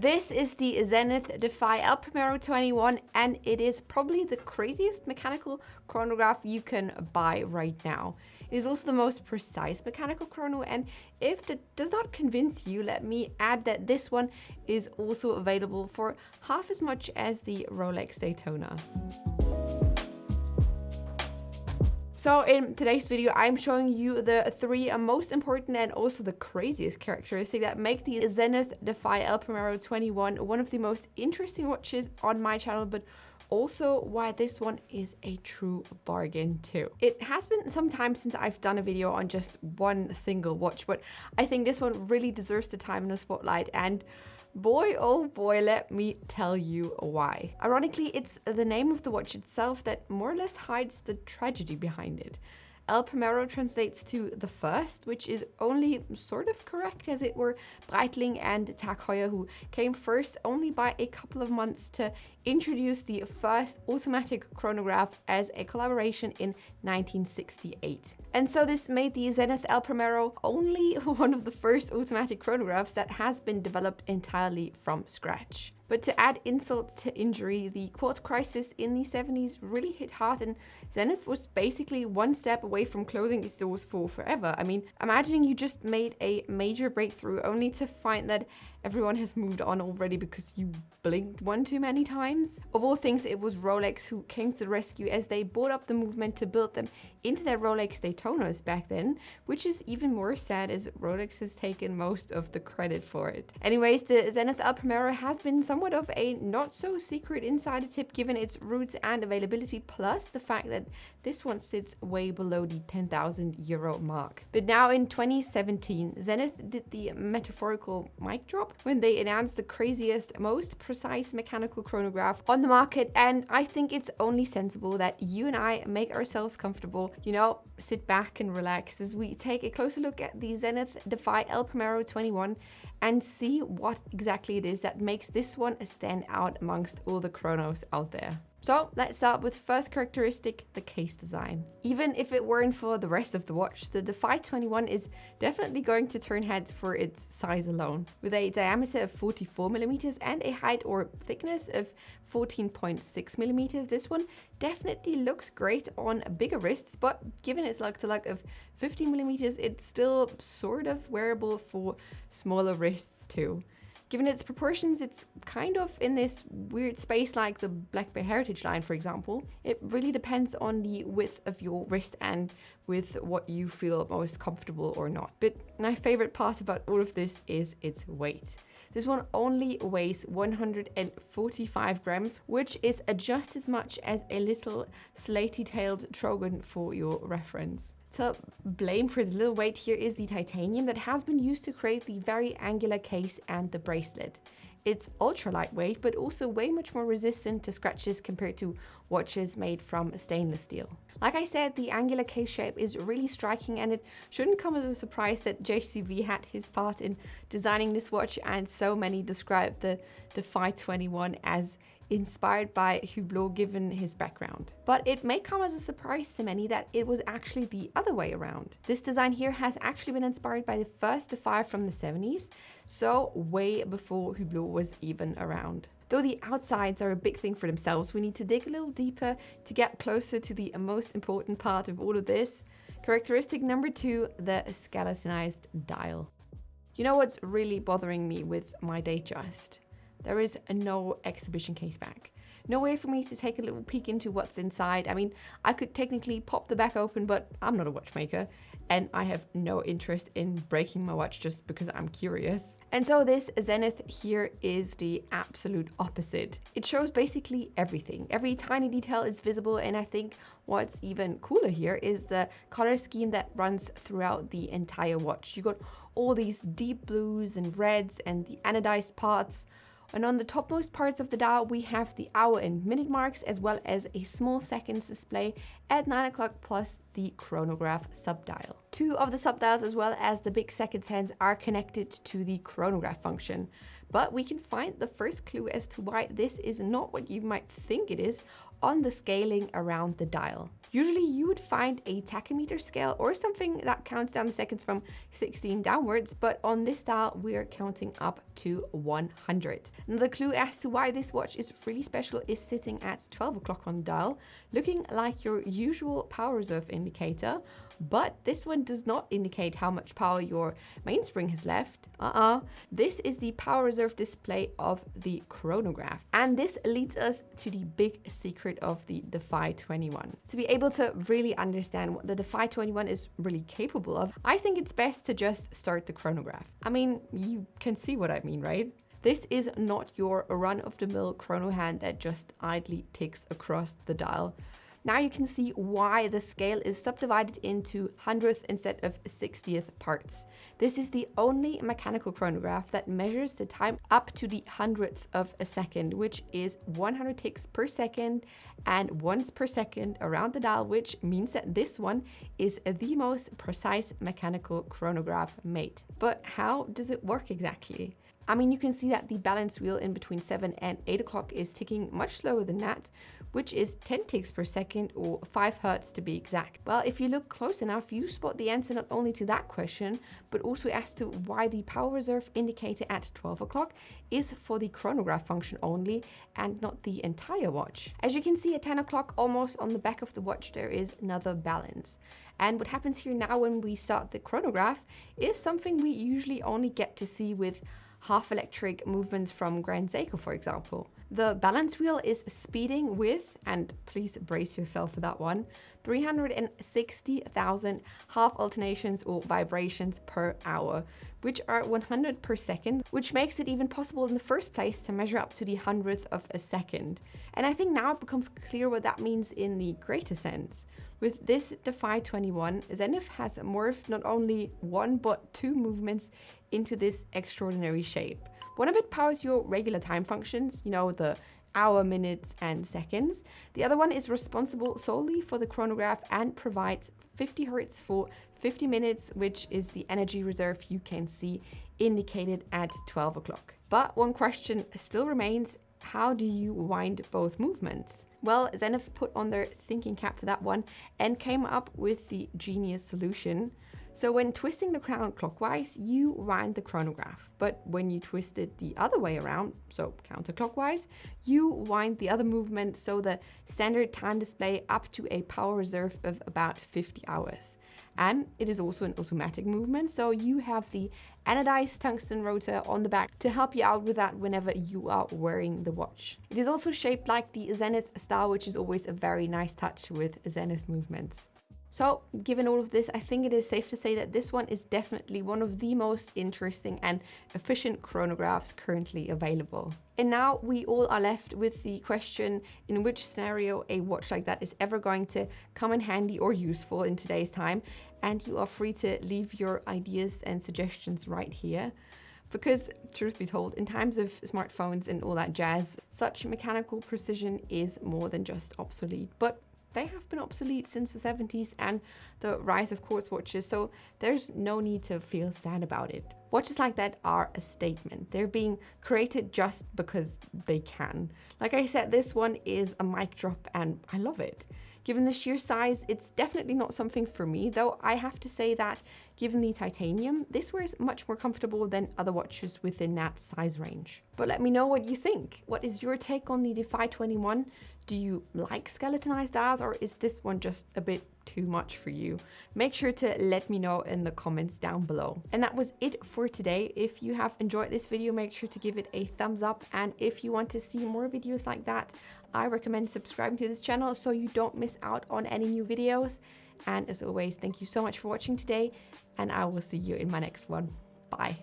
This is the Zenith Defy El Primero 21, and it is probably the craziest mechanical chronograph you can buy right now. It is also the most precise mechanical chrono, and if that does not convince you, let me add that this one is also available for half as much as the Rolex Daytona. So in today's video, I'm showing you the three most important and also the craziest characteristics that make the Zenith Defy El Primero 21 one of the most interesting watches on my channel, but also why this one is a true bargain too. It has been some time since I've done a video on just one single watch, but I think this one really deserves the time in the spotlight, and boy, oh boy, let me tell you why. Ironically, it's the name of the watch itself that more or less hides the tragedy behind it. El Primero translates to the first, which is only sort of correct, as it were Breitling and Tag Heuer who came first only by a couple of months to introduce the first automatic chronograph as a collaboration in 1968. And so this made the Zenith El Primero only one of the first automatic chronographs that has been developed entirely from scratch. But to add insult to injury, the quartz crisis in the 70s really hit hard, and Zenith was basically one step away from closing its doors for forever. I mean, imagining you just made a major breakthrough only to find that everyone has moved on already because you blinked one too many times. Of all things, it was Rolex who came to the rescue as they bought up the movement to build them into their Rolex Daytonas back then, which is even more sad as Rolex has taken most of the credit for it. Anyways, the Zenith El Primero has been somewhat of a not so secret insider tip given its roots and availability, plus the fact that this one sits way below the 10,000 euro mark. But now in 2017, Zenith did the metaphorical mic drop when they announced the craziest, most precise mechanical chronograph on the market, and I think it's only sensible that you and I make ourselves comfortable, you know, sit back and relax as we take a closer look at the Zenith Defy El Primero 21 and see what exactly it is that makes this one stand out amongst all the chronos out there. So let's start with first characteristic, the case design. Even if it weren't for the rest of the watch, the Defy 21 is definitely going to turn heads for its size alone. With a diameter of 44 millimeters and a height or thickness of 14.6 millimeters, this one definitely looks great on bigger wrists, but given its lug-to-lug of 15 millimeters, it's still sort of wearable for smaller wrists too. Given its proportions, it's kind of in this weird space like the Black Bay Heritage line, for example. It really depends on the width of your wrist and with what you feel most comfortable or not. But my favorite part about all of this is its weight. This one only weighs 145 grams, which is just as much as a little slaty-tailed Trogon for your reference. To blame for the little weight here is the titanium that has been used to create the very angular case and the bracelet. It's ultra lightweight, but also way much more resistant to scratches compared to watches made from stainless steel. Like I said, the angular case shape is really striking, and it shouldn't come as a surprise that JCB had his part in designing this watch, and so many describe the Defy 21 as inspired by Hublot given his background. But it may come as a surprise to many that it was actually the other way around. This design here has actually been inspired by the first Defy from the 70s, so way before Hublot was even around. Though the outsides are a big thing for themselves, we need to dig a little deeper to get closer to the most important part of all of this. Characteristic number 2, the skeletonized dial. You know what's really bothering me with my Datejust? There is no exhibition case back. No way for me to take a little peek into what's inside. I mean, I could technically pop the back open, but I'm not a watchmaker, and I have no interest in breaking my watch just because I'm curious. And so this Zenith here is the absolute opposite. It shows basically everything. Every tiny detail is visible, and I think what's even cooler here is the color scheme that runs throughout the entire watch. You got all these deep blues and reds and the anodized parts. And on the topmost parts of the dial, we have the hour and minute marks, as well as a small seconds display at 9 o'clock, plus the chronograph subdial. 2 of the subdials, as well as the big seconds hands, are connected to the chronograph function. But we can find the first clue as to why this is not what you might think it is on the scaling around the dial. Usually you would find a tachymeter scale or something that counts down the seconds from 16 downwards, but on this dial we are counting up to 100. Now the clue as to why this watch is really special is sitting at 12 o'clock on the dial, looking like your usual power reserve indicator, but this one does not indicate how much power your mainspring has left. This is the power reserve display of the chronograph. And this leads us to the big secret of the Defy 21. To be able to really understand what the Defy 21 is really capable of, I think it's best to just start the chronograph. I mean, you can see what I mean, right? This is not your run-of-the-mill chrono hand that just idly ticks across the dial. Now you can see why the scale is subdivided into 100th instead of 60th parts. This is the only mechanical chronograph that measures the time up to the 100th of a second, which is 100 ticks per second and once per second around the dial, which means that this one is the most precise mechanical chronograph made. But how does it work exactly? I mean, you can see that the balance wheel in between 7 and 8 o'clock is ticking much slower than that, which is 10 ticks per second or 5 hertz to be exact. Well, if you look close enough, you spot the answer not only to that question, but also as to why the power reserve indicator at 12 o'clock is for the chronograph function only and not the entire watch. As you can see at 10 o'clock, almost on the back of the watch, there is another balance. And what happens here now when we start the chronograph is something we usually only get to see with half electric movements from Grand Seiko, for example. The balance wheel is speeding with, and please brace yourself for that one, 360,000 half alternations or vibrations per hour, which are 100 per second, which makes it even possible in the first place to measure up to the 100th of a second. And I think now it becomes clear what that means in the greater sense. With this Defy 21, Zenith has morphed not only one but two movements into this extraordinary shape. One of it powers your regular time functions, you know, the hour, minutes, and seconds. The other one is responsible solely for the chronograph and provides 50 hertz for 50 minutes, which is the energy reserve you can see indicated at 12 o'clock. But one question still remains: how do you wind both movements? Well, Zenith put on their thinking cap for that one and came up with the genius solution. So when twisting the crown clockwise, you wind the chronograph. But when you twist it the other way around, so counterclockwise, you wind the other movement, so the standard time display up to a power reserve of about 50 hours. And it is also an automatic movement, so you have the anodized tungsten rotor on the back to help you out with that whenever you are wearing the watch. It is also shaped like the Zenith style, which is always a very nice touch with Zenith movements. So, given all of this, I think it is safe to say that this one is definitely one of the most interesting and efficient chronographs currently available. And now we all are left with the question, in which scenario a watch like that is ever going to come in handy or useful in today's time. And you are free to leave your ideas and suggestions right here. Because, truth be told, in times of smartphones and all that jazz, such mechanical precision is more than just obsolete. But they have been obsolete since the 70s and the rise of quartz watches, so there's no need to feel sad about it. Watches like that are a statement. They're being created just because they can. Like I said, this one is a mic drop and I love it. Given the sheer size, it's definitely not something for me, though I have to say that given the titanium, this wears much more comfortable than other watches within that size range. But let me know what you think. What is your take on the Defy 21? Do you like skeletonized dials, or is this one just a bit too much for you? Make sure to let me know in the comments down below. And that was it for today. If you have enjoyed this video, make sure to give it a thumbs up. And if you want to see more videos like that, I recommend subscribing to this channel so you don't miss out on any new videos. And as always, thank you so much for watching today, and I will see you in my next one. Bye.